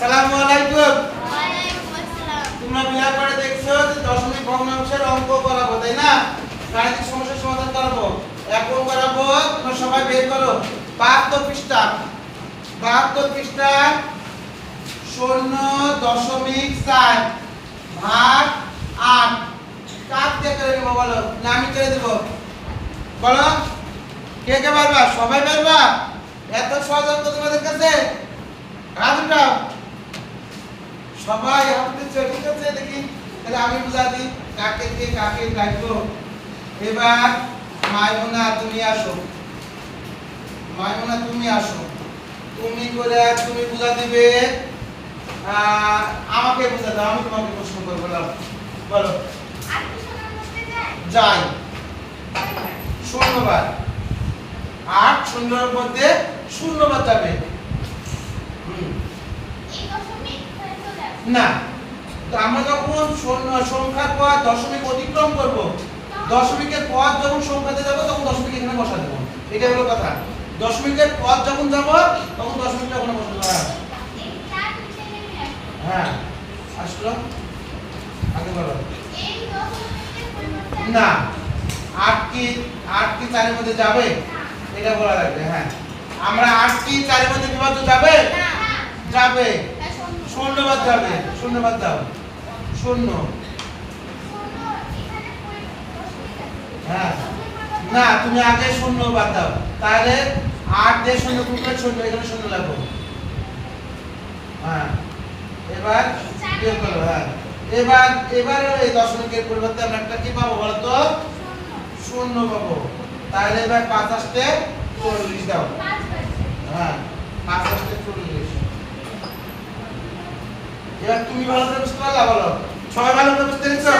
আসসালামু আলাইকুম। ওয়ালাইকুম আসসালাম। তোমরা বিয়ার পরে দেখছো যে দশমিক ভগ্নাংশের অঙ্ক করাবো, তাই না? গাণিতিক সমস্যার সমাধান করাবো। এখন করাবো, তোমরা সবাই বের করো 72 পৃষ্ঠা। 72 পৃষ্ঠা 0.4 ভাগ 8 কাট দিয়ে করে নেবো, বলো না আমি করে দেবো? বলো কে কে পারবা? সবাই পারবা? এত সহজ অঙ্ক তোমাদের কাছে? হাত উঠাও। সবাই হাত দিচ্ছে, ঠিক আছে? দেখি তাহলে আমি বুঝা দিই কাকে কে কাকে লাগবো। এবার মাইমুনা তুমি আসো, মাইমুনা তুমি আসো, তুমি করে তুমি বুঝা দিবে। আমাকে বুঝা দাও, আমি তোমাকে প্রশ্ন করবো। বলো। আর কি শোনার মধ্যে যায়? যাই শূন্যবার 8 শূন্যের মধ্যে শূন্যবার যাবে। এই দশমিক হয়ে চলে আসে। না, তো আমরা যখন সংখ্যার পর দশমিক অতিক্রম করব, দশমিকের পর যখন সংখ্যাতে যাব তখন দশমিক এখানে বসা দেব। এটা হলো কথা। দশমিকের পর যখন যাব তখন দশমিকটা ওখানে বসা দেব। এই চার নিচে নেমে আসে। হ্যাঁ, আসলো। আগে বলো। এই দশমিকের পরিবর্তে না, 8 কি 4 এর মধ্যে যাবে? এটা বলা লাগবে। হ্যাঁ, আমরা 8 কি 4 এর মধ্যে বিভাজ্য যাবে? না যাবে। না শূন্যবাদ যাবে। শূন্যবাদ দাও। শূন্য। এখানে দশমিক আছে। হ্যাঁ, দশমিক পরিবর্তে না তুমি আগে শূন্য বাদ দাও, তাহলে 8 দিয়ে শূন্য টুকরে শূন্য, এখানে শূন্য লাগবে। হ্যাঁ, এবার বিয়োগ করো। হ্যাঁ, এবার এই দশমিকের পরিবর্তে আমরা একটা কি পাবো বলো তো? শূন্য পাবো। তাহলে এবার 5 আসতে 40 দাও। 5 আছে। হ্যাঁ, 5 আসতে 40। এবার তুমি ভালো করে বুঝতে পারলা? বলো সবাই ভালো করে বুঝতে পেরেছো?